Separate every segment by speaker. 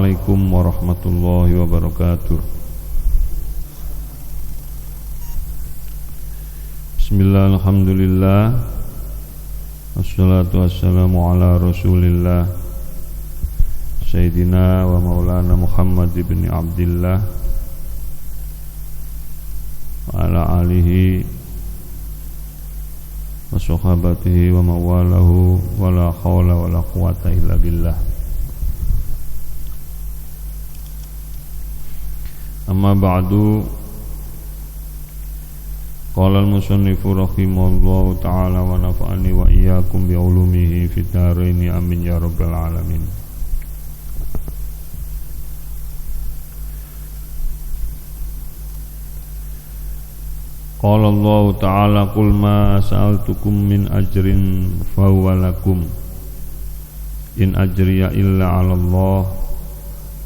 Speaker 1: Assalamualaikum warahmatullahi wabarakatuh. Bismillah, alhamdulillah, wassalatu wassalamu ala rasulillah Sayyidina wa maulana Muhammad ibn Abdillah wa ala alihi wa sahabatihi wa mawalahu wa la hawla wa la quwata illa billah. Amma ba'du, qala al-musannifu rahimahullahu ta'ala wa nafa'ani wa iyyakum bi ulumihi fid dharain amin ya rabbal alamin. Qala Allah ta'ala qul ma sa'altukum min ajrin fa huwa lakum in ajriya illa 'ala Allah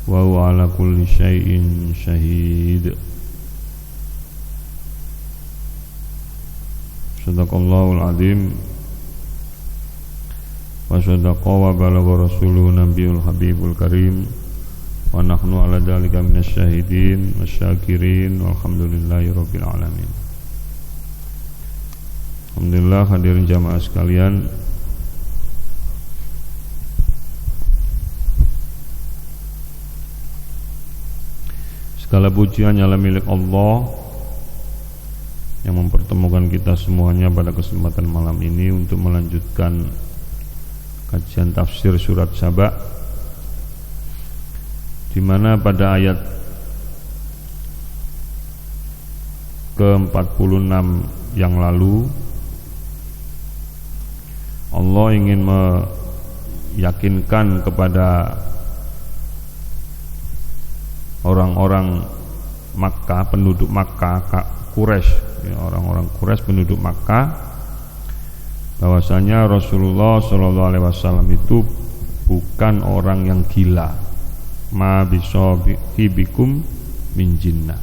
Speaker 1: wa huwa ala kulli syai'in syahid. Sadaqallahul azim wa sadaqa wa balagha rasuluhu nabiyul habibul karim wa nahnu ala dzalika minasy syahidin wasyakirin walhamdulillahi rabbil alamin. Alhamdulillah, hadirin jamaah sekalian, segala pujian hanyalah milik Allah yang mempertemukan kita semuanya pada kesempatan malam ini untuk melanjutkan kajian tafsir surat Saba, di mana pada ayat ke-46 yang lalu Allah ingin meyakinkan kepada orang-orang Makkah, penduduk Makkah, Quraisy, ya, orang-orang Quraisy penduduk Makkah, bahwasanya Rasulullah SAW itu bukan orang yang gila. Ma bisahibikum min jinnah,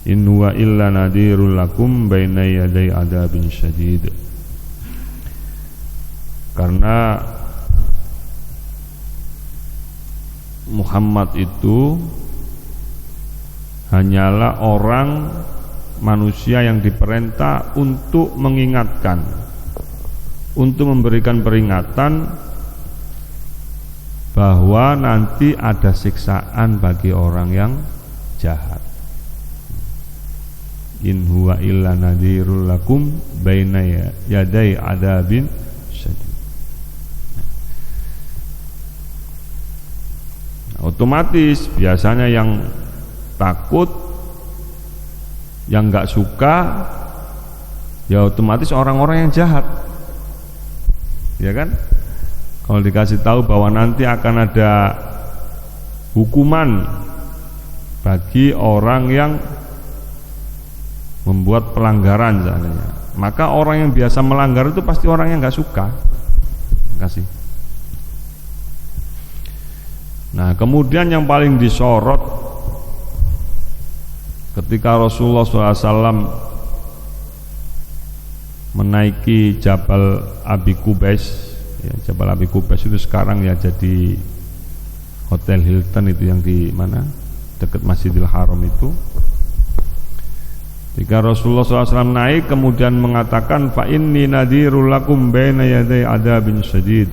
Speaker 1: in huwa illa nadhirul lakum baina yaday adzabin syadid. Karena Muhammad itu hanyalah orang manusia yang diperintah untuk mengingatkan, untuk memberikan peringatan bahwa nanti ada siksaan bagi orang yang jahat. In huwa illa nadhirul lakum baina yaday adzabin syadid. Otomatis biasanya yang takut, yang nggak suka, ya otomatis orang-orang yang jahat, ya kan? Kalau dikasih tahu bahwa nanti akan ada hukuman bagi orang yang membuat pelanggaran misalnya, maka orang yang biasa melanggar itu pasti orang yang nggak suka. Kasih. Nah, kemudian yang paling disorot ketika Rasulullah SAW menaiki Jabal Abi Qubais, ya, Jabal Abi Qubais itu sekarang ya jadi Hotel Hilton, itu yang di mana, dekat Masjidil Haram itu. Ketika Rasulullah SAW naik kemudian mengatakan fa inni nadhirul lakum baina yaday adzabin syadid.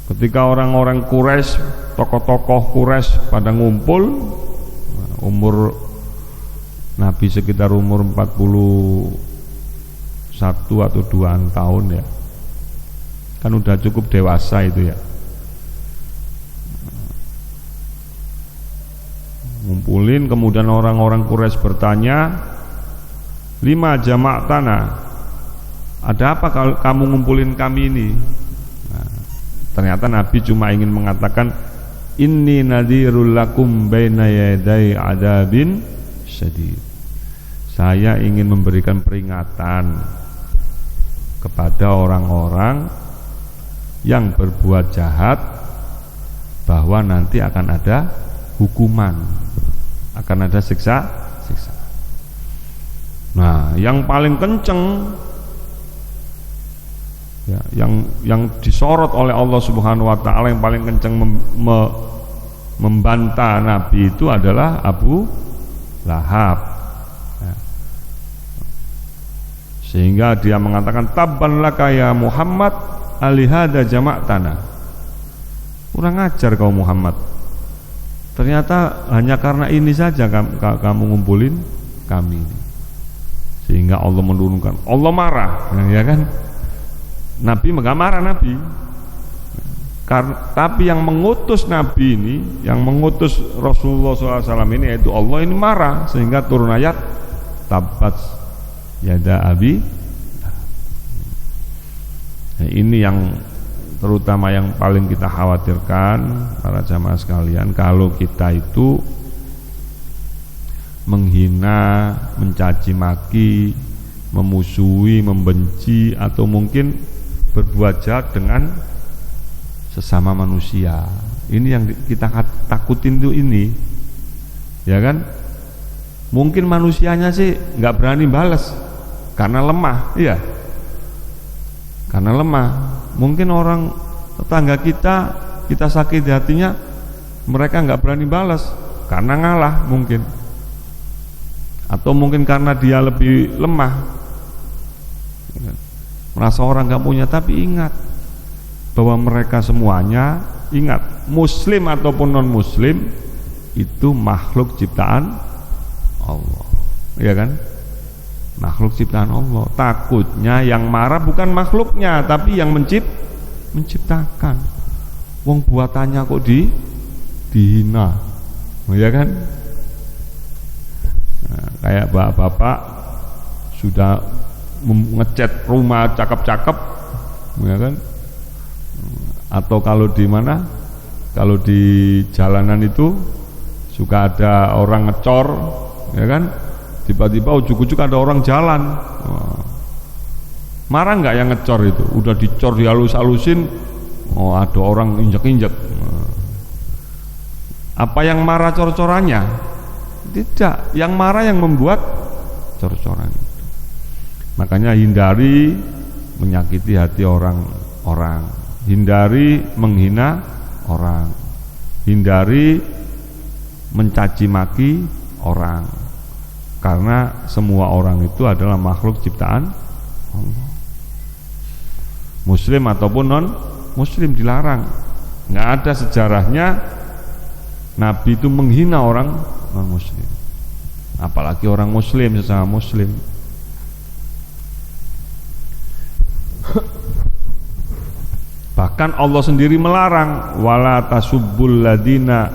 Speaker 1: Ketika orang-orang Quraisy, tokoh-tokoh Quraisy pada ngumpul, umur Nabi sekitar umur 41 atau 2 tahun ya, kan udah cukup dewasa itu ya. Ngumpulin, kemudian orang-orang Quraisy bertanya, lima jama'tana, ada apa kalau kamu ngumpulin kami ini? Ternyata Nabi cuma ingin mengatakan inni nadhirul lakum baina yaday adzabin syadid. Saya ingin memberikan peringatan kepada orang-orang yang berbuat jahat bahwa nanti akan ada hukuman, akan ada siksa. Nah, yang paling kenceng Ya, yang disorot oleh Allah Subhanahu wa taala yang paling kencang membantah Nabi itu adalah Abu Lahab. Ya. Sehingga dia mengatakan tabban laka ya Muhammad alihada jama'tana. Kurang ajar kau Muhammad. Ternyata hanya karena ini saja kamu ngumpulin kami. Sehingga Allah menurunkan, Allah marah, ya kan? Nabi enggak marah Nabi. Tapi yang mengutus Nabi ini, yang mengutus Rasulullah SAW ini yaitu Allah ini marah, sehingga turun ayat tabat yada abi. Nah, ini yang terutama yang paling kita khawatirkan para jamaah sekalian, kalau kita itu menghina, mencaci maki, memusuhi, membenci, atau mungkin berbuat jahat dengan sesama manusia. Ini yang kita takutin tuh ini, ya kan? Mungkin manusianya sih nggak berani balas karena lemah, iya. Karena lemah. Mungkin orang tetangga kita sakit hatinya, mereka nggak berani balas karena ngalah mungkin, atau mungkin karena dia lebih lemah, merasa orang nggak punya. Tapi ingat bahwa mereka semuanya, ingat, muslim ataupun non muslim itu makhluk ciptaan Allah, ya kan? Makhluk ciptaan Allah. Takutnya yang marah bukan makhluknya, tapi yang menciptakan. Wong buatannya kok dihina, ya kan? Nah, kayak bapak-bapak sudah ngecat rumah cakep-cakep, ya kan? Atau kalau di mana, kalau di jalanan itu suka ada orang ngecor, ya kan? Tiba-tiba ujuk-ujuk ada orang jalan, marah nggak yang ngecor itu? Udah dicor, dihalus-halusin, oh ada orang injek-injek. Apa yang marah cor-corannya? Tidak, yang marah yang membuat cor-coran itu. Makanya hindari menyakiti hati orang-orang, hindari menghina orang, hindari mencaci maki orang, karena semua orang itu adalah makhluk ciptaan Allah. Muslim ataupun non muslim dilarang. Nggak ada sejarahnya Nabi itu menghina orang non muslim, apalagi orang muslim sesama muslim. Bahkan Allah sendiri melarang, wala tasubbul ladina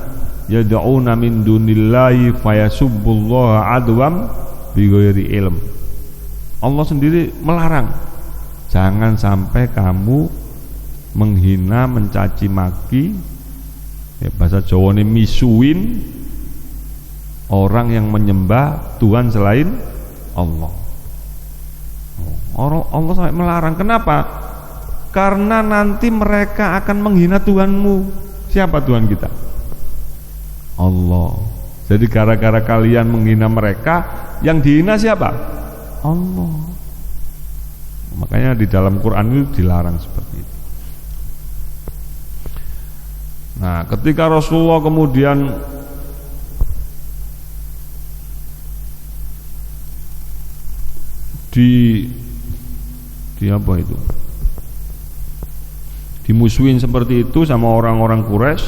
Speaker 1: yad'una min dunillahi fayasubbullaha adwam bighairi ilm. Allah sendiri melarang, jangan sampai kamu menghina, mencaci maki, ya, bahasa Jawane misuin orang yang menyembah Tuhan selain Allah. Allah sampai melarang. Kenapa? Karena nanti mereka akan menghina Tuhanmu. Siapa Tuhan kita? Allah. Jadi gara-gara kalian menghina mereka, yang dihina siapa? Allah. Makanya di dalam Quran itu dilarang seperti itu. Nah, ketika Rasulullah kemudian di apa itu? Dimusuhin seperti itu sama orang-orang Quraisy.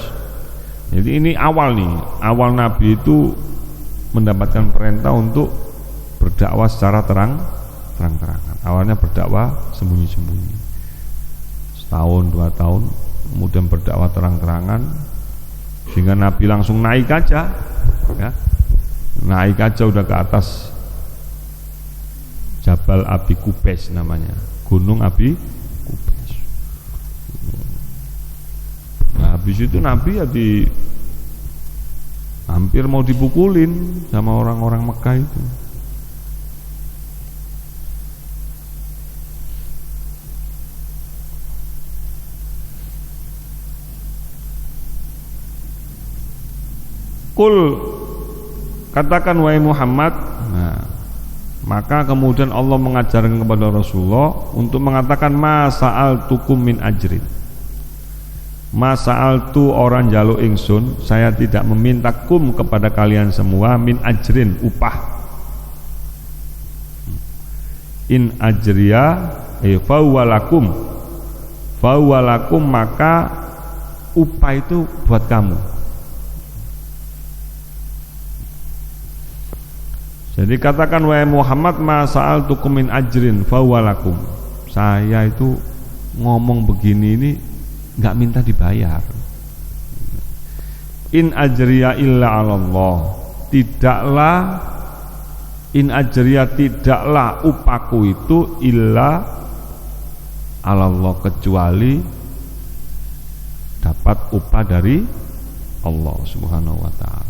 Speaker 1: Jadi ini awal awal Nabi itu mendapatkan perintah untuk berdakwah secara terang-terangan. Awalnya berdakwah sembunyi-sembunyi, setahun 2 tahun, kemudian berdakwah terang-terangan, sehingga Nabi langsung naik aja, ya, naik aja udah ke atas Jabal Abi Kubais namanya, Gunung Abi Kubais. Nah, habis itu Nabi ya hampir mau dipukulin sama orang-orang Mekah itu. Kul, katakan wahai Muhammad, nah, Maka kemudian Allah mengajarkan kepada Rasulullah untuk mengatakan ma sa'altukum min ajrin. Ma sa'altu orang jaluk ingsun, saya tidak meminta kum kepada kalian semua min ajrin upah. In ajriya fawwalakum maka upah itu buat kamu. Jadi katakan wahai Muhammad ma sa'altukum min ajrin fawwalakum. Saya itu ngomong begini ini enggak minta dibayar. In ajriya illa 'alallah. Tidaklah in ajriya tidaklah upahku itu illa 'alallah kecuali dapat upah dari Allah Subhanahu wa taala.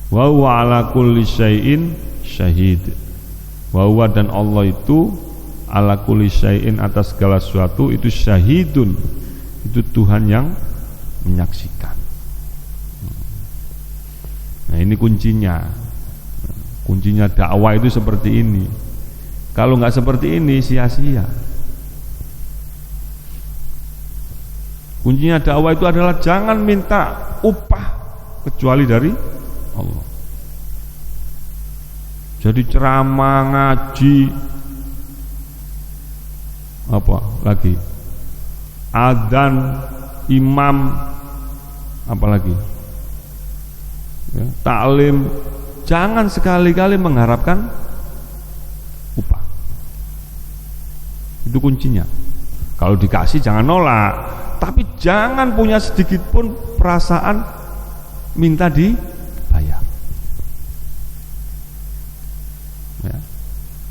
Speaker 1: Wa huwa ala kulli syai'in syahid. Wa huwa dan Allah itu ala kulli syai'in atas segala sesuatu itu syahidun. Itu Tuhan yang menyaksikan. Nah, ini kuncinya. Kuncinya dakwah itu seperti ini. Kalau enggak seperti ini sia-sia. Kuncinya dakwah itu adalah jangan minta upah kecuali dari Allah. Jadi ceramah, ngaji, apa lagi? Adzan, imam, apa lagi? Ya, taklim, jangan sekali-kali mengharapkan upah. Itu kuncinya. Kalau dikasih jangan nolak, tapi jangan punya sedikit pun perasaan minta dibayar. Ya.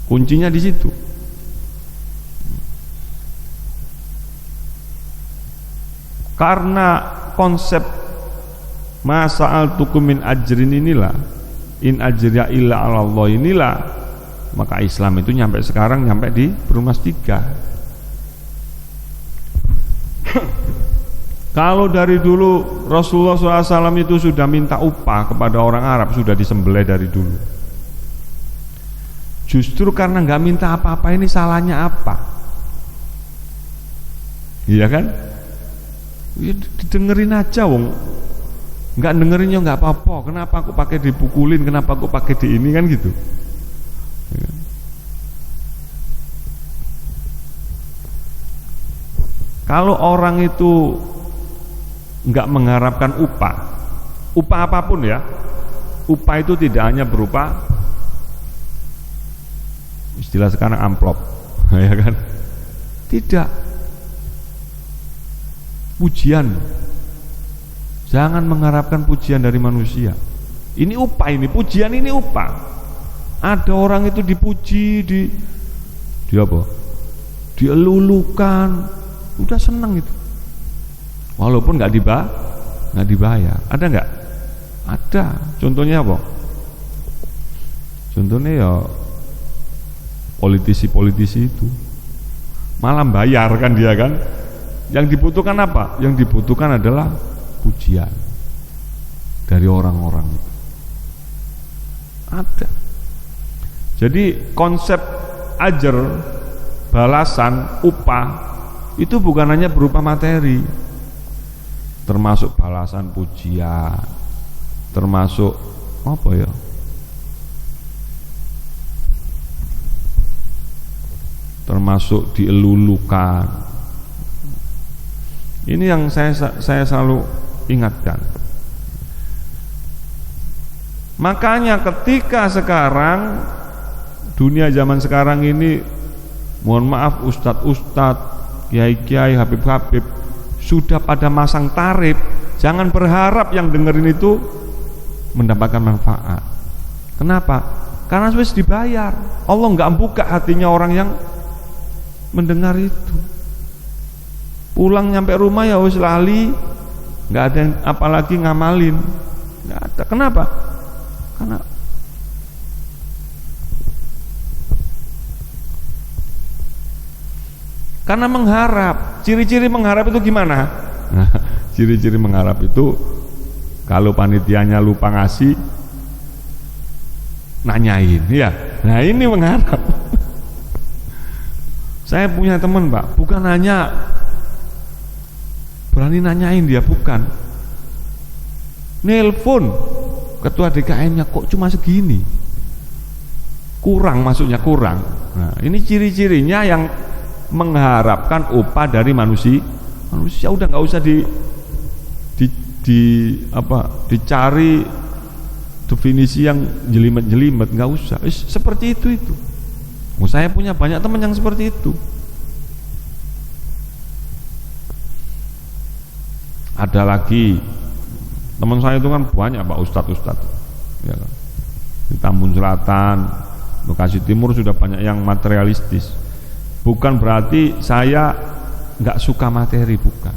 Speaker 1: Kuncinya di situ. Karena konsep ma sa'altukum min ajrin inilah, in ajriya illa 'alallah inilah, maka Islam itu nyampe sekarang nyampe di Perumas 3. Kalau dari dulu Rasulullah SAW itu sudah minta upah kepada orang Arab, sudah disembelih dari dulu. Justru karena nggak minta apa-apa ini salahnya apa? Iya kan? Ya, didengerin aja wong. Nggak dengerinnya nggak apa-apa. Kenapa aku pakai dipukulin? Kenapa aku pakai di ini kan gitu? Ya. Kalau orang itu nggak mengharapkan upah apapun ya, upah itu tidak hanya berupa istilah sekarang amplop, ya kan? Tidak. Pujian. Jangan mengharapkan pujian dari manusia. Ini upah, ini pujian, ini upah. Ada orang itu dipuji, di apa? Dielulukan, udah senang itu. Walaupun nggak dibayar. Ada nggak? Ada. Contohnya apa? Contohnya ya politisi-politisi itu malah bayar kan dia kan. Yang dibutuhkan apa? Yang dibutuhkan adalah pujian dari orang-orang itu. Ada. Jadi konsep ajar, balasan, upah itu bukan hanya berupa materi, termasuk balasan pujian, termasuk apa ya? Termasuk dielulukan. Ini yang saya selalu ingatkan. Makanya ketika sekarang dunia zaman sekarang ini, mohon maaf ustadz-ustadz, kiai-kiai, habib-habib sudah pada masang tarif, jangan berharap yang dengerin itu mendapatkan manfaat. Kenapa? Karena sudah dibayar. Allah nggak buka hatinya orang yang mendengar itu. Pulang nyampe rumah ya wis lali, nggak ada yang apalagi ngamalin, nggak ada. Kenapa? Karena mengharap. Ciri-ciri mengharap itu gimana? Nah, ciri-ciri mengharap itu kalau panitianya lupa ngasih, nanyain ya. Nah ini mengharap. Saya punya teman Pak, bukan hanya berani nanyain dia, bukan, nelpon ketua DKM-nya kok cuma segini, kurang, maksudnya kurang. Nah ini ciri-cirinya yang mengharapkan upah dari manusia udah nggak usah dicari definisi yang jelimet-jelimet, nggak usah. Seperti itu. Saya punya banyak teman yang seperti itu. Ada lagi teman saya itu kan banyak Pak, ustadz ya kan? Di Tambun Selatan, Bekasi Timur sudah banyak yang materialistis. Bukan berarti saya nggak suka materi, bukan.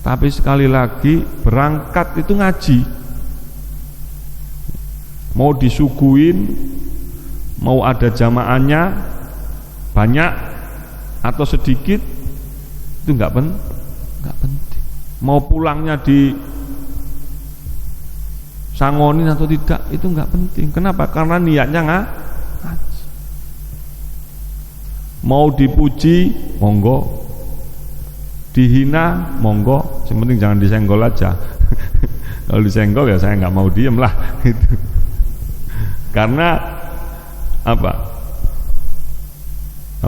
Speaker 1: Tapi sekali lagi berangkat itu ngaji, mau disuguhin, mau ada jamaahnya banyak atau sedikit itu nggak penting. Mau pulangnya di sangonin atau tidak itu nggak penting. Kenapa? Karena niatnya ngaji. Mau dipuji monggo, dihina monggo, yang penting jangan disenggol aja. Kalau disenggol ya saya nggak mau diem lah gitu. Karena apa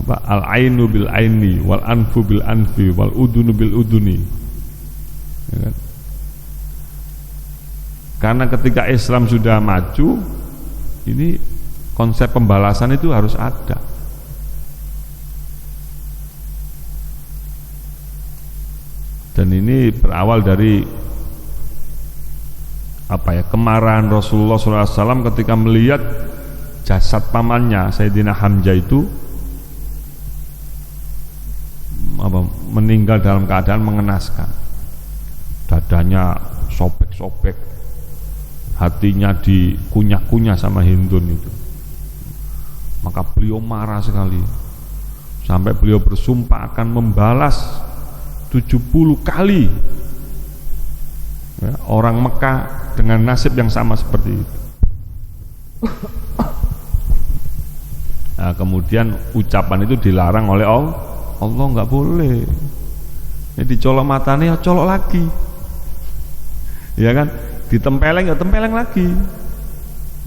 Speaker 1: al ainu bil aini wal anfu bil anfi wal udunu bil uduni, ya kan? Karena ketika Islam sudah maju, ini konsep pembalasan itu harus ada. Dan ini berawal dari kemarahan Rasulullah SAW ketika melihat jasad pamannya Sayyidina Hamzah itu meninggal dalam keadaan mengenaskan, dadanya sobek-sobek, hatinya dikunyah-kunyah sama Hindun itu. Maka beliau marah sekali, sampai beliau bersumpah akan membalas 70 kali ya, orang Mekah dengan nasib yang sama seperti itu. Nah, kemudian ucapan itu dilarang oleh Allah, nggak boleh. Ini dicolok matanya, colok lagi, ya kan? Ditempeleng, ya tempeleng lagi,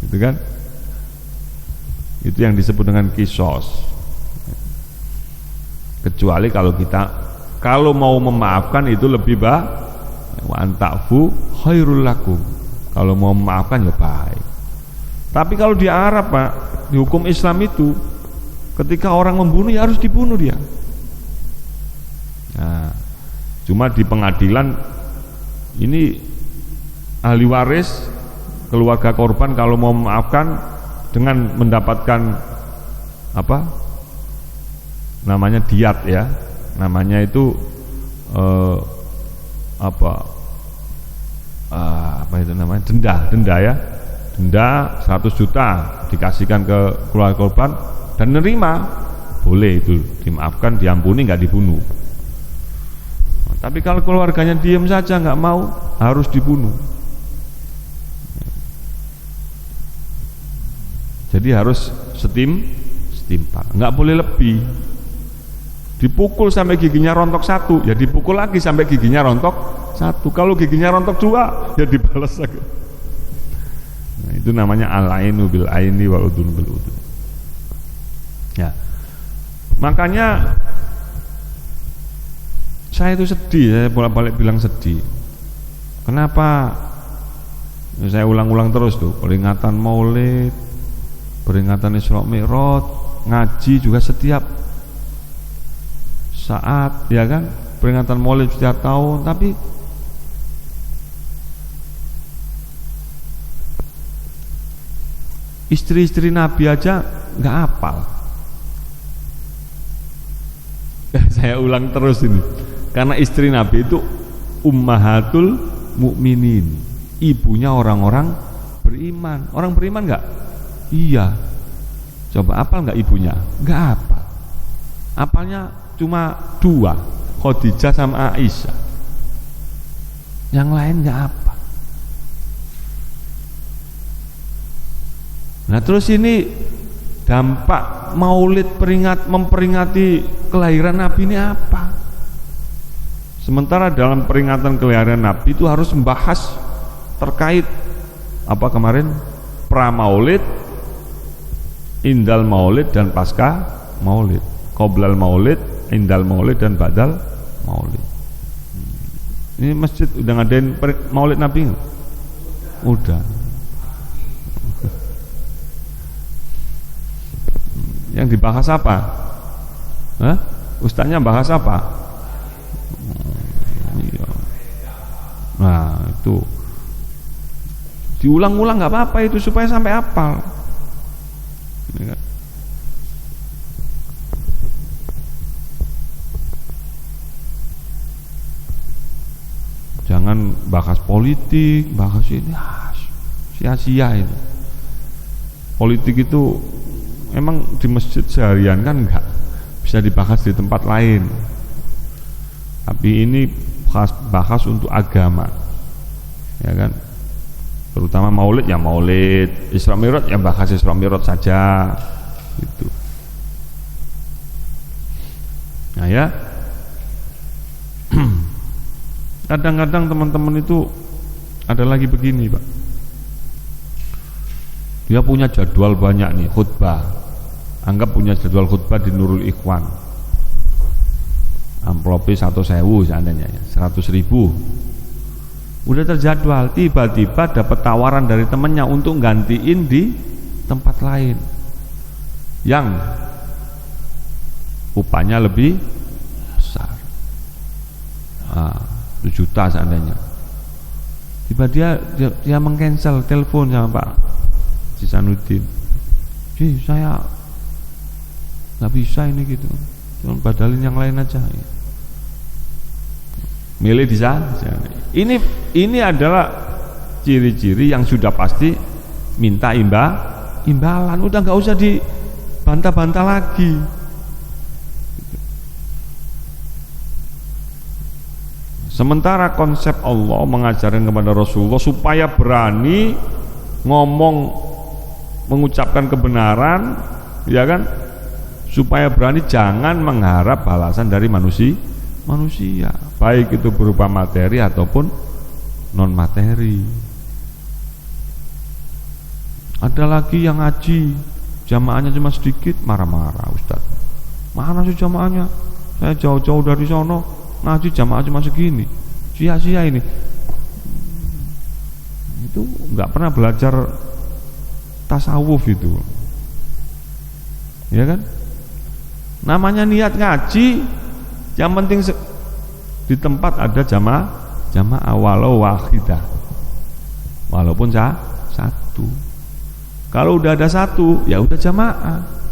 Speaker 1: gitu kan? Itu yang disebut dengan kisos. Kecuali kalau mau memaafkan itu lebih baik, wa anta'fu khairul lakum. Kalau mau memaafkan ya baik. Tapi kalau di Arab Pak, di hukum Islam itu ketika orang membunuh ya harus dibunuh dia. Nah, cuma di pengadilan ini ahli waris keluarga korban kalau mau memaafkan dengan mendapatkan namanya diat ya, namanya itu itu namanya denda ya, denda 100 juta dikasihkan ke keluarga korban dan nerima, boleh itu dimaafkan, diampuni, nggak dibunuh. Tapi kalau keluarganya diam saja nggak mau, harus dibunuh. Jadi harus setimpal, nggak boleh lebih. Dipukul sampai giginya rontok 1, ya dipukul lagi sampai giginya rontok 1. Kalau giginya rontok 2, ya dibalas lagi. Nah, itu namanya al-ainu bil aini wal udun bil udun. Ya, makanya saya itu sedih, saya bolak-balik bilang sedih. Kenapa? Ya, saya ulang-ulang terus tuh, peringatan Maulid, peringatan Isra Mi'raj, ngaji juga setiap saat, ya kan, peringatan Maulid setiap tahun, tapi istri-istri Nabi aja nggak hafal. Saya ulang terus ini, karena istri Nabi itu ummahatul mukminin, ibunya orang-orang beriman. Orang beriman nggak? Iya. Coba hafal nggak ibunya? Nggak hafal. Hafalnya cuma 2, Khadijah sama Aisyah. Yang lain nggak apa. Nah terus ini dampak maulid memperingati kelahiran Nabi ini apa? Sementara dalam peringatan kelahiran Nabi itu harus membahas terkait apa kemarin? Pra-maulid, indal maulid dan pasca maulid, qoblal maulid, indal maulid dan ba'dal maulid. Ini masjid udah ngadain maulid Nabi nggak? Udah. Yang dibahas apa? Hah? Ustaznya bahas apa? Iya. Nah itu diulang-ulang nggak apa-apa itu supaya sampai hafal. Jangan bahas politik, bahas ini sia-sia itu. Politik itu emang di masjid seharian kan enggak bisa dibahas di tempat lain. Tapi ini bahas untuk agama. Ya kan? Terutama maulid ya maulid, Isra Mi'raj ya bahas Isra Mi'raj saja gitu. Nah ya. Kadang-kadang teman-teman itu ada lagi begini Pak, dia punya jadwal banyak nih khutbah, anggap punya jadwal khutbah di Nurul Ikhwan, amplopnya 1.000 seandainya 100.000, udah terjadwal, tiba-tiba dapat tawaran dari temannya untuk gantiin di tempat lain yang upahnya lebih besar. 1 juta seandainya. Tiba dia meng-cancel telepon sama Pak Cisanudin. Saya nggak bisa ini gitu. Cuma badalin yang lain aja. Milih di sana. Ini adalah ciri-ciri yang sudah pasti minta imbalan. Udah nggak usah dibantah-bantah lagi. Sementara konsep Allah mengajarkan kepada Rasulullah supaya berani ngomong, mengucapkan kebenaran, ya kan? Supaya berani jangan mengharap balasan dari manusia, baik itu berupa materi ataupun non materi. Ada lagi yang ngaji, jamaahnya cuma sedikit, marah-marah Ustaz. Mana sih jamaahnya? Saya jauh-jauh dari sono. Ngaji jamaah cuma segini, sia-sia ini. Itu nggak pernah belajar tasawuf itu, ya kan? Namanya niat ngaji, yang penting di tempat ada jamaah walau wahidah, walaupun satu. Kalau udah ada satu, ya udah jamaah.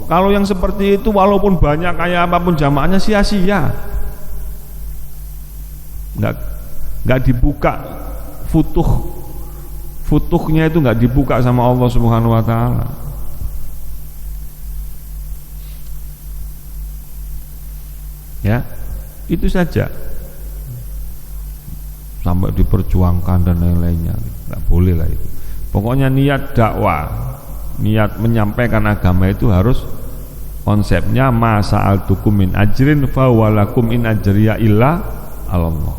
Speaker 1: Kalau yang seperti itu walaupun banyak kayak apapun jamaahnya sia-sia, nggak dibuka futuhnya itu nggak dibuka sama Allah Subhanahu Wa Taala. Ya, itu saja. Sampai diperjuangkan dan lain-lainnya, nggak boleh lah itu. Pokoknya niat dakwah, niat menyampaikan agama itu harus konsepnya ma sa'altukum min ajrin fa walakum in ajriya illa 'alallah.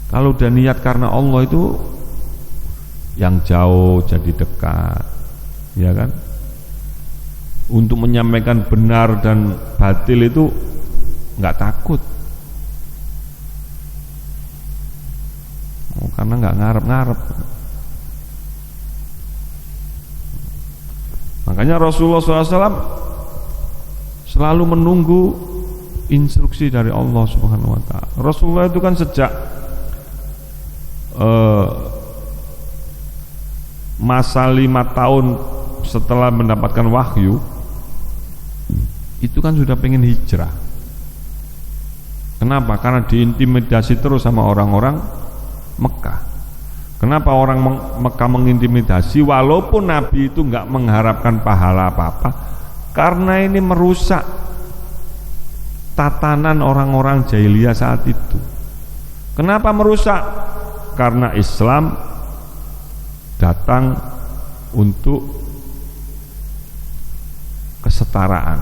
Speaker 1: Kalau udah niat karena Allah itu yang jauh jadi dekat, ya kan? Untuk menyampaikan benar dan batil itu nggak takut, karena nggak ngarep-ngarep. Makanya Rasulullah SAW selalu menunggu instruksi dari Allah Subhanahu Wa Taala. Rasulullah itu kan sejak masa 5 tahun setelah mendapatkan wahyu itu kan sudah pengen hijrah. Kenapa? Karena diintimidasi terus sama orang-orang Mekah. Kenapa orang Mekah mengintimidasi walaupun Nabi itu nggak mengharapkan pahala apa-apa? Karena ini merusak tatanan orang-orang jahiliyah saat itu. Kenapa merusak? Karena Islam datang untuk kesetaraan,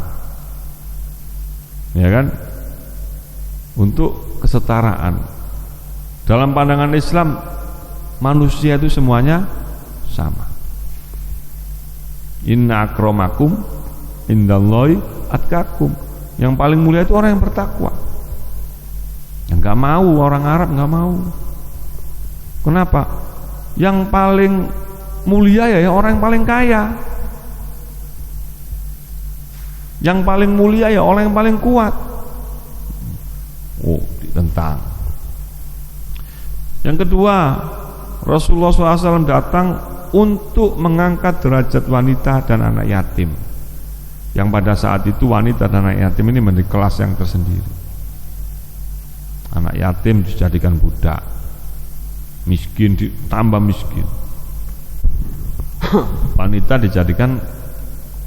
Speaker 1: ya kan? Untuk kesetaraan. Dalam pandangan Islam, manusia itu semuanya sama. Inna akramakum indallahi atqakum. Yang paling mulia itu orang yang bertakwa. Yang nggak mau, orang Arab nggak mau. Kenapa? Yang paling mulia ya orang yang paling kaya. Yang paling mulia ya orang yang paling kuat. Oh, ditentang. Yang kedua, Rasulullah SAW datang untuk mengangkat derajat wanita dan anak yatim. Yang pada saat itu wanita dan anak yatim ini menjadi kelas yang tersendiri. Anak yatim dijadikan budak, miskin ditambah miskin, wanita dijadikan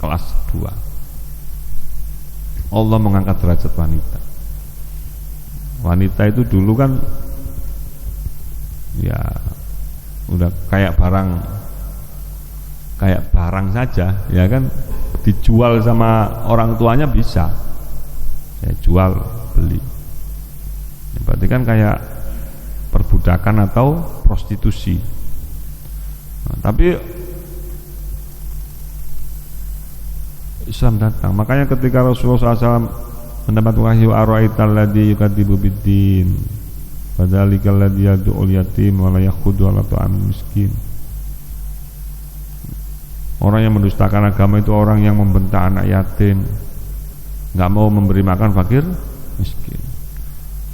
Speaker 1: kelas 2. Allah mengangkat derajat wanita. Wanita itu dulu kan ya udah kayak barang saja, ya kan, dijual sama orang tuanya bisa, ya jual beli. Ya, berarti kan kayak perbudakan atau prostitusi. Nah, tapi Islam datang. Makanya ketika Rasulullah SAW mendapat wahyu ara'aital ladzi yukadzibu biddin fadzalikal ladzi yad'ul yatim wa la yakhuddu 'ala ta'amil miskin. Orang yang mendustakan agama itu orang yang membentak anak yatim, nggak mau memberi makan fakir miskin.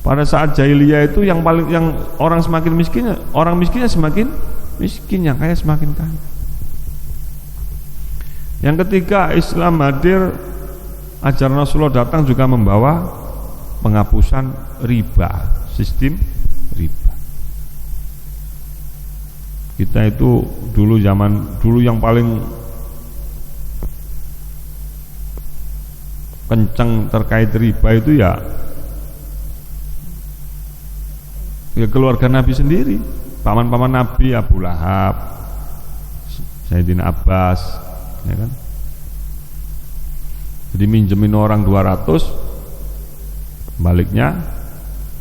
Speaker 1: Pada saat jahiliyah itu yang orang semakin miskin, orang miskinnya semakin miskin, yang kaya semakin kaya. Yang ketiga, Islam hadir, ajaran Rasulullah datang juga membawa penghapusan riba, sistem riba. Kita itu zaman dulu yang paling kencang terkait riba itu ya keluarga Nabi sendiri, paman-paman Nabi, Abu Lahab, Sayyidina Abbas, ya kan? Jadi minjemin orang 200, baliknya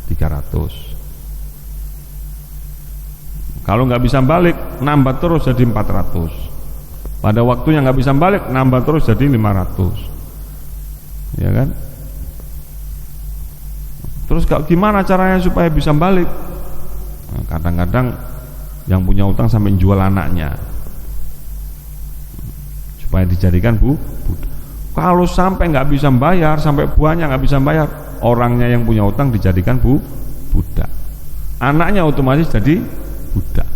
Speaker 1: 300. Kalau nggak bisa balik, nambah terus jadi 400. Pada waktunya nggak bisa balik, nambah terus jadi 500. Ya kan? Terus gimana caranya supaya bisa balik? Nah, kadang-kadang yang punya utang sampai jual anaknya supaya dijadikan budak. Kalau sampai nggak bisa bayar, sampai buahnya nggak bisa bayar, orangnya yang punya utang dijadikan budak. Anaknya otomatis jadi budak.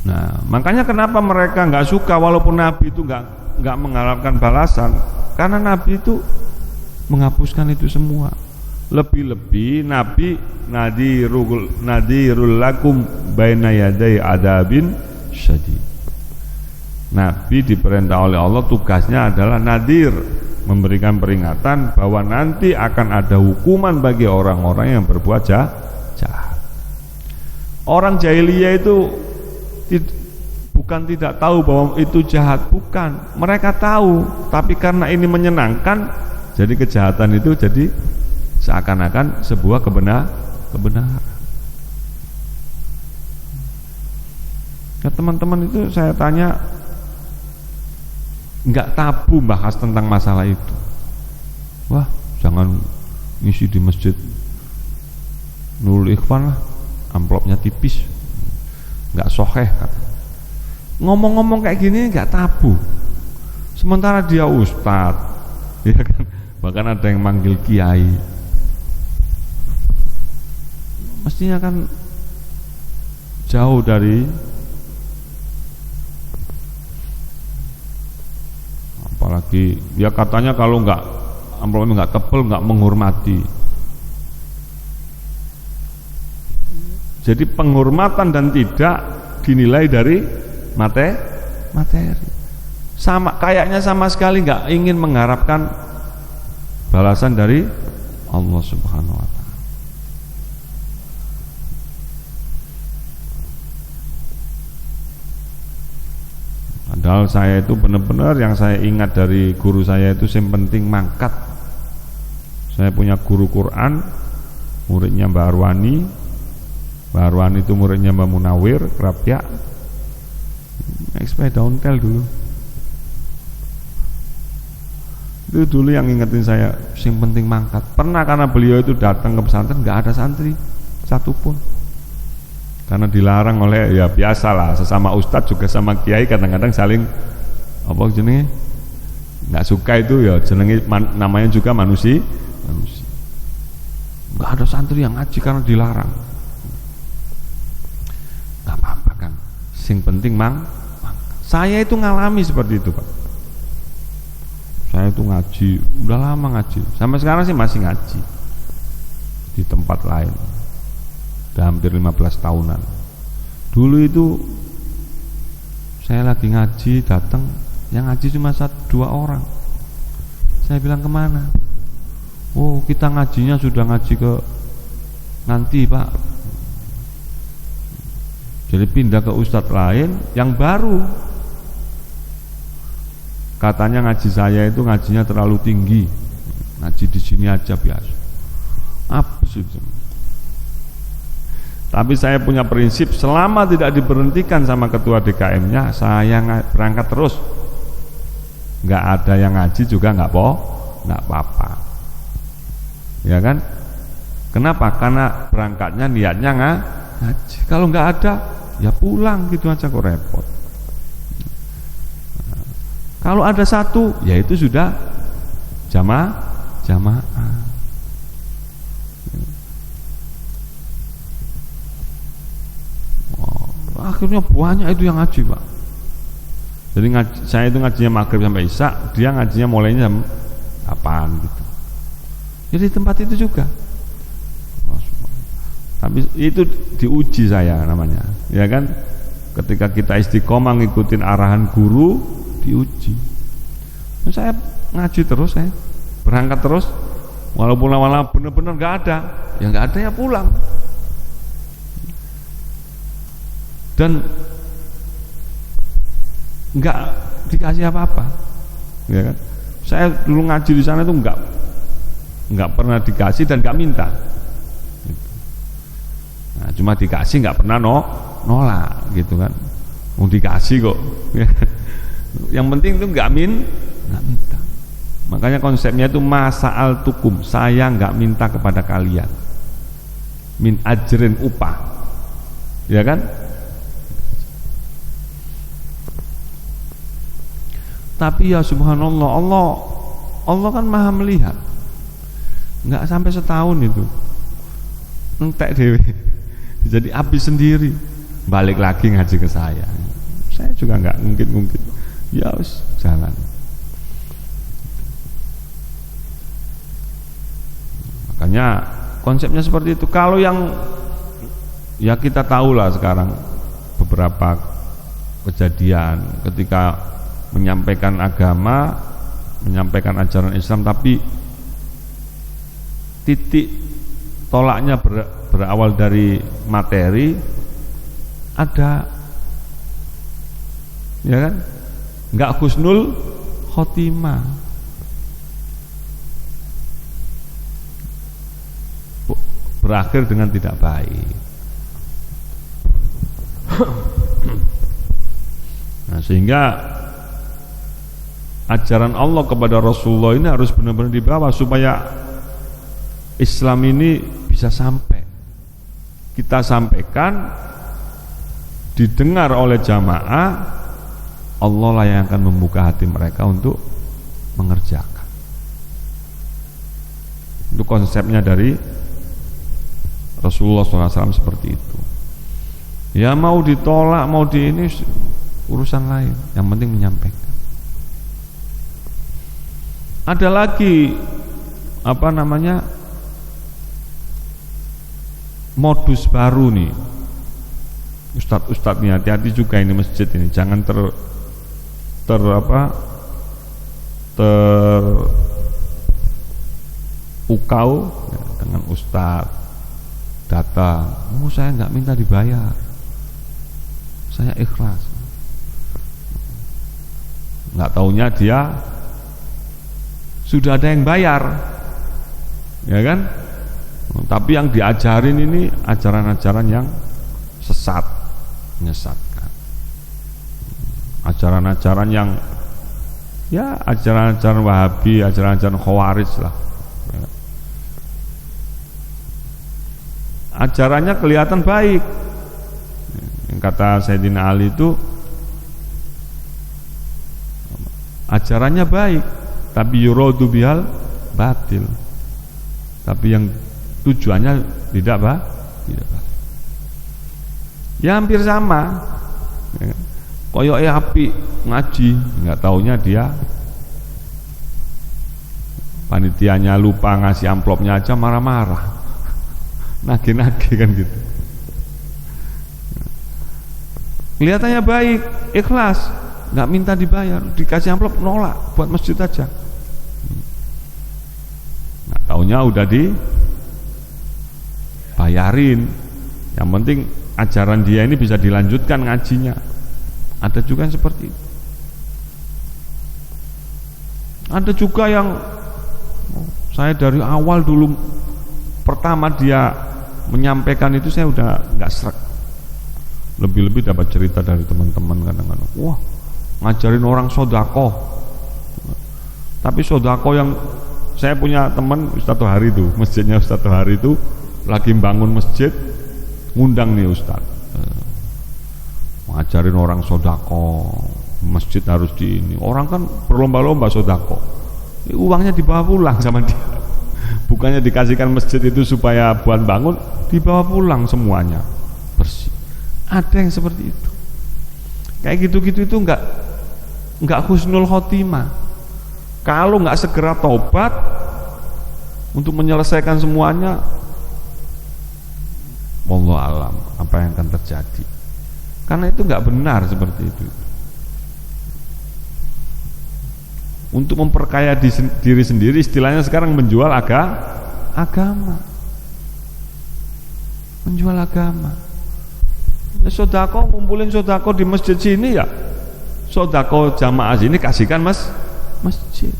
Speaker 1: Nah, makanya kenapa mereka nggak suka walaupun Nabi itu nggak mengharapkan balasan, karena Nabi itu menghapuskan itu semua. Lebih-lebih Nabi nadirul lakum baina yaday adabin syadid. Nabi diperintah oleh Allah, tugasnya adalah nadir, memberikan peringatan bahwa nanti akan ada hukuman bagi orang-orang yang berbuat jahat. Orang jahiliyah itu bukan tidak tahu bahwa itu jahat, bukan, mereka tahu, tapi karena ini menyenangkan, jadi kejahatan itu jadi seakan-akan sebuah kebenaran. Ya, teman-teman itu saya tanya, nggak tabu bahas tentang masalah itu. Wah, jangan ngisi di masjid Nurul Ikhwan lah, amplopnya tipis, nggak soheh kata. Ngomong-ngomong kayak gini nggak tabu, sementara dia ustadz, ya kan, bahkan ada yang manggil kiai. Mestinya kan jauh dari, apalagi ya katanya kalau nggak amplopnya nggak tebel nggak menghormati. Jadi penghormatan dan tidak dinilai dari materi. Sama kayaknya sama sekali nggak ingin mengharapkan balasan dari Allah Subhanahu wa taala. Padahal saya itu benar-benar yang saya ingat dari guru saya itu yang penting mangkat. Saya punya guru Quran, muridnya Mbak Arwani. Mbak Arwani itu muridnya Mbak Munawir, Rabi'a. Naik sepeda ontel dulu. Itu dulu yang ingetin saya, yang penting mangkat. Pernah karena beliau itu datang ke pesantren nggak ada santri satupun. Karena dilarang oleh, ya biasalah, sesama ustadz juga sama kiai kadang-kadang saling apa jenenge nggak suka itu ya jenenge namanya juga manusia. Nggak ada santri yang ngaji karena dilarang. Nggak apa-apa kan. Sing penting saya itu ngalami seperti itu, Pak. Saya itu ngaji, udah lama ngaji. Sampai sekarang sih masih ngaji di tempat lain. Udah hampir 15 tahunan. Dulu itu saya lagi ngaji, datang yang ngaji cuma 2 orang. Saya bilang kemana? Oh, kita ngajinya sudah ngaji ke nanti, Pak. Jadi pindah ke ustadz lain yang baru. Katanya ngaji saya itu ngajinya terlalu tinggi. Ngaji di sini aja biasa. Apa sih? Tapi saya punya prinsip, selama tidak diberhentikan sama ketua DKM-nya, saya berangkat terus. Nggak ada yang ngaji juga nggak apa-apa. Ya kan? Kenapa? Karena berangkatnya niatnya ngaji. Kalau nggak ada, ya pulang gitu aja, kok repot. Kalau ada satu, ya itu sudah jamaah. Akhirnya banyak itu yang ngaji, Pak. Jadi saya itu ngajinya maghrib sampai isya, dia ngajinya mulainya jam 8 gitu. Jadi tempat itu juga. Tapi itu diuji saya namanya, ya kan? Ketika kita istiqomah ngikutin arahan guru, diuji. Saya ngaji terus, saya berangkat terus, walaupun awal-awal benar-benar nggak ada, ya nggak ada ya pulang. Dan nggak dikasih apa-apa, ya kan? Saya dulu ngaji di sana itu nggak pernah dikasih dan nggak minta. Nah, cuma dikasih nggak pernah nolak, gitu kan? Mau dikasih kok. Yang penting itu nggak minta. Makanya konsepnya itu masa'al tukum, saya nggak minta kepada kalian. Min ajrin, upah, ya kan? Tapi ya subhanallah, Allah kan maha melihat. Nggak sampai setahun itu entek dewe. Jadi habis sendiri, balik lagi ngaji ke saya. Saya juga nggak mungkin. Ya us, jalan. Makanya konsepnya seperti itu. Kalau yang ya kita tahulah sekarang beberapa kejadian ketika menyampaikan agama, menyampaikan ajaran Islam, tapi titik tolaknya berawal dari materi, ada, ya kan? Nggak husnul khotimah, berakhir dengan tidak baik. Nah, sehingga ajaran Allah kepada Rasulullah ini harus benar-benar dibawa supaya Islam ini bisa sampai. Kita sampaikan, didengar oleh jamaah, Allah lah yang akan membuka hati mereka untuk mengerjakan. Itu konsepnya dari Rasulullah SAW seperti itu. Ya mau ditolak, mau di ini urusan lain, yang penting menyampaikan. Ada lagi modus baru nih, Ustadz nih, hati-hati juga ini masjid ini, jangan kau ya, dengan ustadz datang, saya nggak minta dibayar, saya ikhlas. Nggak taunya dia sudah ada yang bayar, ya kan? Tapi yang diajarin ini ajaran-ajaran yang sesat, menyesatkan. Ajaran-ajaran yang ya ajaran-ajaran Wahabi, ajaran-ajaran Khawarij lah. Ajarannya kelihatan baik. Yang kata Sayyidina Ali itu ajarannya baik, tapi yuradu bihal batil. Tapi yang tujuannya tidak baik. Ya hampir sama. Koyoke api ngaji, nggak taunya dia panitianya lupa ngasih amplopnya aja marah-marah. Nagih-nagih kan gitu. Kelihatannya baik, ikhlas, nggak minta dibayar, dikasih amplop nolak, buat masjid aja. Nggak taunya udah dibayarin. Yang penting ajaran dia ini bisa dilanjutkan ngajinya. Ada juga yang seperti itu. Ada juga yang saya dari awal dulu pertama dia menyampaikan itu saya udah nggak srek. Lebih-lebih dapat cerita dari teman-teman kadang-kadang, wah ngajarin orang sodako. Tapi sodako yang saya punya teman Ustadz Tohari itu, masjidnya Ustadz Tohari itu lagi bangun masjid, ngundang nih Ustadz, ngajarin orang sodako, masjid harus di ini. Orang kan berlomba-lomba sodako, uangnya dibawa pulang sama dia. Bukannya dikasihkan masjid itu supaya buat bangun, dibawa pulang semuanya bersih. Ada yang seperti itu. Kayak gitu-gitu itu enggak husnul khotimah. Kalau enggak segera taubat untuk menyelesaikan semuanya, wallahu alam apa yang akan terjadi. Karena itu enggak benar seperti itu. Untuk memperkaya diri sendiri, istilahnya sekarang menjual agama. Menjual agama. Sodako, ngumpulin sodako di masjid sini ya, sodako jamaah sini kasihkan masjid.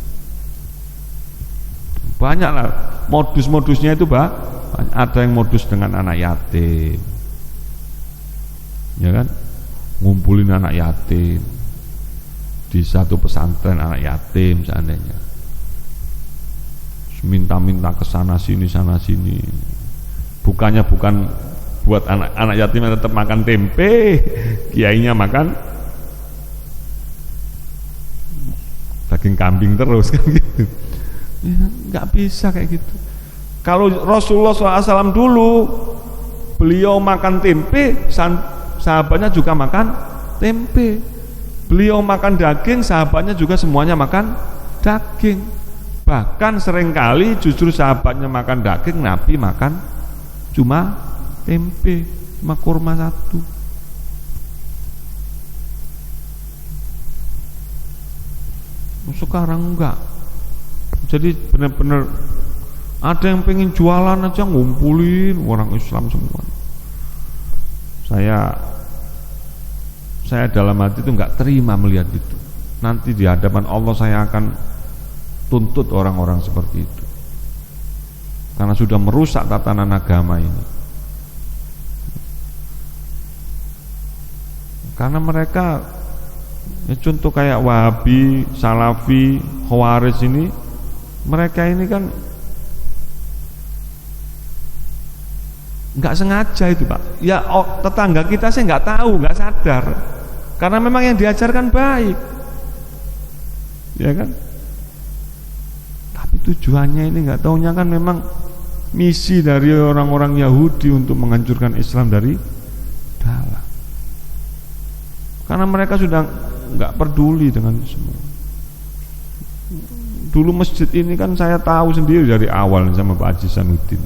Speaker 1: Banyak lah modus-modusnya itu, Pak. Ada yang modus dengan anak yatim, ya kan, ngumpulin anak yatim di satu pesantren anak yatim seandainya, minta-minta ke sana sini bukan buat anak yatim yang tetap makan tempe, kiainya makan daging kambing terus kan gitu. Ya, nggak bisa kayak gitu. Kalau Rasulullah SAW dulu beliau makan tempe, sahabatnya juga makan tempe. Beliau makan daging, sahabatnya juga semuanya makan daging. Bahkan seringkali justru sahabatnya makan daging, Nabi makan cuma tempe, cuma kurma satu. Sekarang enggak. Jadi benar-benar ada yang pengen jualan aja ngumpulin orang Islam semua. Saya dalam hati itu enggak terima melihat itu. Nanti di hadapan Allah saya akan tuntut orang-orang seperti itu, karena sudah merusak tatanan agama ini. Karena mereka ya, contoh kayak Wahabi, Salafi, Khawarij ini, mereka ini kan nggak sengaja itu, Pak. Ya tetangga kita sih nggak tahu, nggak sadar, karena memang yang diajarkan baik, ya kan. Tapi tujuannya ini nggak taunya kan memang misi dari orang-orang Yahudi untuk menghancurkan Islam dari dalam. Karena mereka sudah nggak peduli dengan semua. Dulu masjid ini kan saya tahu sendiri dari awal sama Pak Haji Sanudin.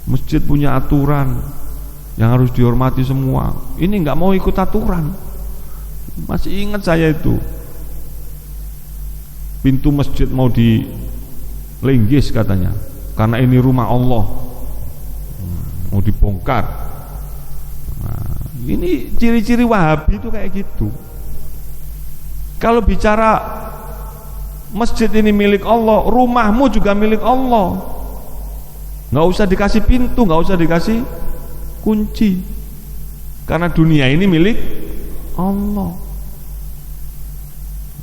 Speaker 1: Masjid punya aturan yang harus dihormati semua. Ini nggak mau ikut aturan. Masih ingat saya itu, pintu masjid mau linggis katanya, karena ini rumah Allah, mau dibongkar. Nah, ini ciri-ciri Wahabi itu kayak gitu. Kalau bicara masjid ini milik Allah, rumahmu juga milik Allah. Nggak usah dikasih pintu, nggak usah dikasih kunci, karena dunia ini milik Allah.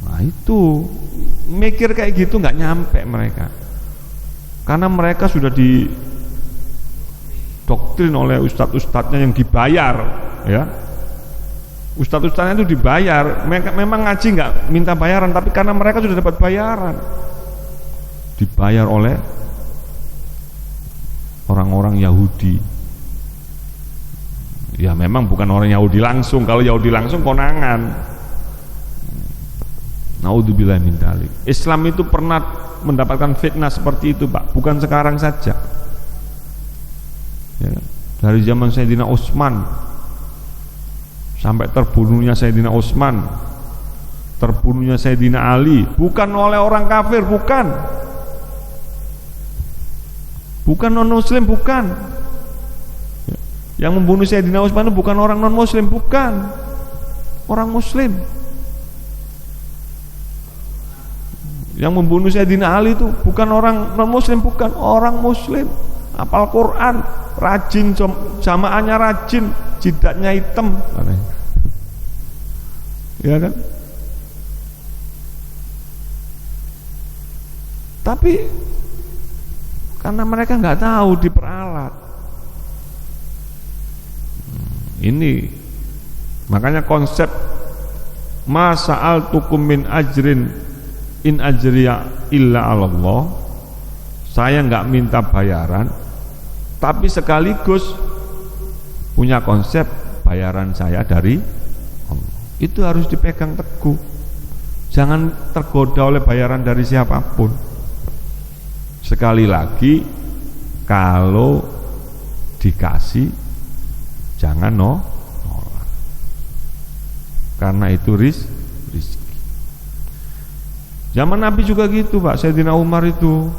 Speaker 1: Nah itu mikir kayak gitu nggak nyampe mereka, karena mereka sudah didoktrin oleh ustadz-ustadznya yang dibayar, ya. Ustadz-ustadznya itu dibayar, mereka memang ngaji nggak minta bayaran, tapi karena mereka sudah dapat bayaran, dibayar oleh orang-orang Yahudi. Ya memang bukan orang Yahudi langsung, kalau Yahudi langsung konangan. Naudzubillah min dzalik. Islam itu pernah mendapatkan fitnah seperti itu, Pak, bukan sekarang saja. Ya, dari zaman Sayyidina Utsman sampai terbunuhnya Sayyidina Utsman, terbunuhnya Sayyidina Ali, bukan oleh orang kafir, bukan non muslim, bukan. Yang membunuh Sayyidina Utsman itu bukan orang non muslim, bukan orang muslim. Yang membunuh Sayyidina Ali itu bukan orang non muslim, bukan orang muslim. Hafal Quran, rajin, jamaahnya rajin, jidatnya hitam, ya kan? Tapi karena mereka nggak tahu diperalat. Ini makanya konsep ma sa'altukum min ajrin in ajriya illa 'alallah. Saya nggak minta bayaran, tapi sekaligus punya konsep bayaran saya dari Allah. Itu harus dipegang teguh. Jangan tergoda oleh bayaran dari siapapun. Sekali lagi, kalau dikasih jangan nolak, karena itu rizki. Zaman Nabi juga gitu, Pak. Sayyidina Umar itu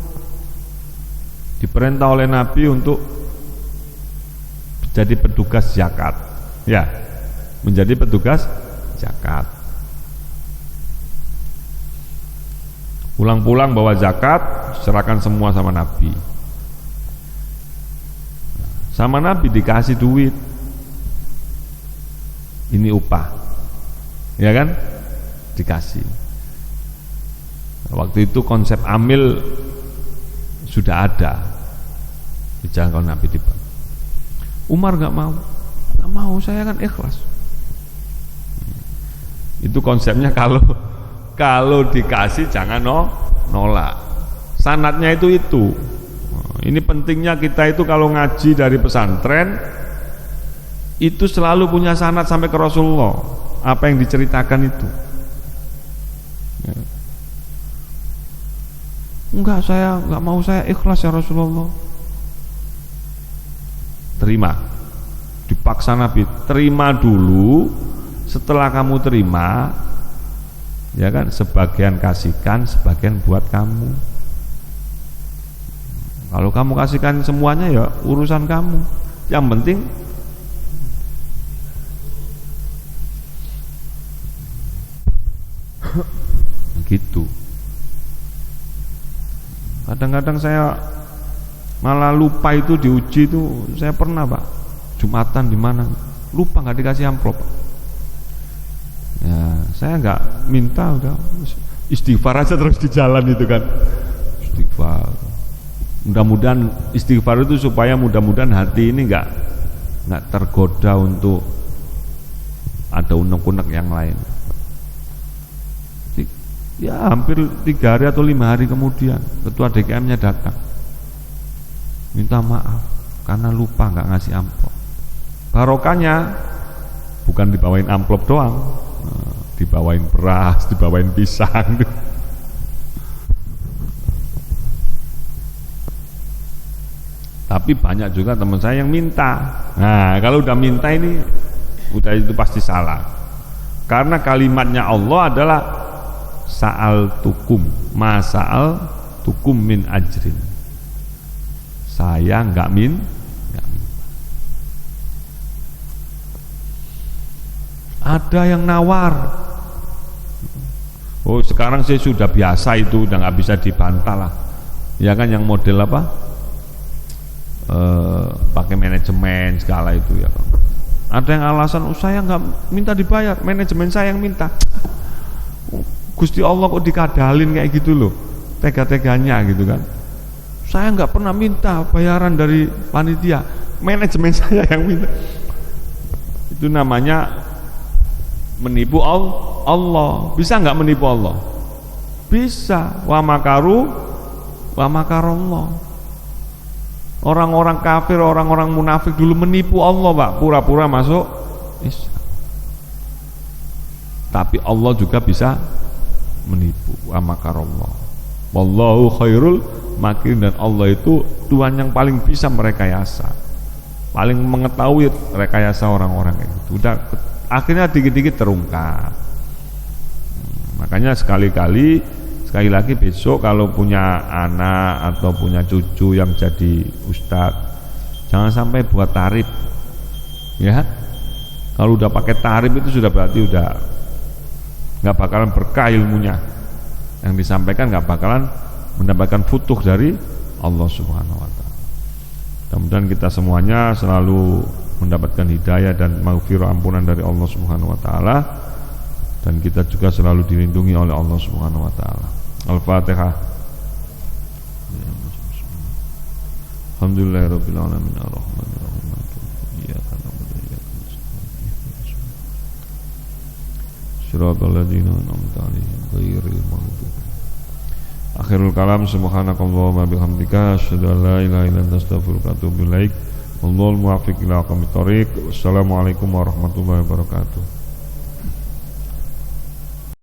Speaker 1: diperintah oleh Nabi untuk jadi petugas zakat, ya, menjadi petugas zakat. Pulang-pulang bawa zakat, serahkan semua sama Nabi. Sama Nabi dikasih duit, ini upah, ya kan, dikasih. Waktu itu konsep amil sudah ada, dijalankan Nabi dibantu. Umar nggak mau, saya kan ikhlas. Itu konsepnya, kalau dikasih jangan nolak. Sanatnya itu. Ini pentingnya kita itu kalau ngaji dari pesantren itu selalu punya sanad sampai ke Rasulullah, apa yang diceritakan itu. Ya. Enggak, saya enggak mau, saya ikhlas ya Rasulullah. Terima, dipaksa Nabi, terima dulu. Setelah kamu terima, ya kan, sebagian kasihkan, sebagian buat kamu. Kalau kamu kasihkan semuanya ya urusan kamu. Yang penting gitu. Kadang-kadang saya malah lupa itu diuji itu. Saya pernah, Pak, Jumatan di mana lupa nggak dikasih amplop. Ya, saya nggak minta, udah istighfar aja terus di jalan itu kan. Istighfar. Mudah-mudahan istighfar itu supaya mudah-mudahan hati ini nggak tergoda untuk ada unek-unek yang lain. Ya hampir 3 hari atau 5 hari kemudian ketua DKM-nya datang, minta maaf karena lupa nggak ngasih amplop. Barokahnya bukan dibawain amplop doang, dibawain beras, dibawain pisang. Tapi banyak juga teman saya yang minta. Nah, kalau udah minta ini udah itu pasti salah. Karena kalimatnya Allah adalah sa'altukum, ma sa'altukum. sa'altukum min ajrin. Saya enggak minta. Ada yang nawar. Oh, sekarang saya sudah biasa itu, udah nggak bisa dibantah lah. Ya kan, yang model apa? Pakai manajemen segala itu ya. Ada yang alasan, saya nggak minta dibayar, manajemen saya yang minta. Gusti Allah kok dikadalin kayak gitu loh, tega-teganya gitu kan. Saya nggak pernah minta bayaran dari panitia, manajemen saya yang minta. Itu namanya menipu Allah. Bisa nggak menipu Allah? Bisa. Wa makaru wa makarallah. Orang-orang kafir, orang-orang munafik dulu menipu Allah, Pak, pura-pura masuk Islam. Tapi Allah juga bisa menipu. Wa makarallah. Wallahu khairul makirin, dan Allah itu Tuhan yang paling bisa merekayasa, paling mengetahui rekayasa orang-orang itu. Udah akhirnya dikit-dikit terungkap. Makanya sekali lagi besok kalau punya anak atau punya cucu yang jadi ustadz, jangan sampai buat tarif, ya. Kalau udah pakai tarif itu sudah berarti udah nggak bakalan berkah ilmunya, yang disampaikan nggak bakalan mendapatkan futuh dari Allah Subhanahu Wa Taala. Mudah-mudahan kita semuanya selalu mendapatkan hidayah dan maghfirah, ampunan dari Allah Subhanahu wa taala, dan kita juga selalu dilindungi oleh Allah Subhanahu wa taala. Al-Fatihah. Alhamdulillahirabbil alamin arrahmanir rahim iyyaka na'budu wa iyyaka nasta'in shiratal ladzina an'amta 'alaihim ghairil maghdubi. Akhirul kalam, subhanakallahumma bihamdika asyhadu an la ilaha illa anta astaghfiruka wa atubu ilaik. Wallahul muwaffiq ila aqwamit thoriq. Wassalamualaikum warahmatullahi wabarakatuh.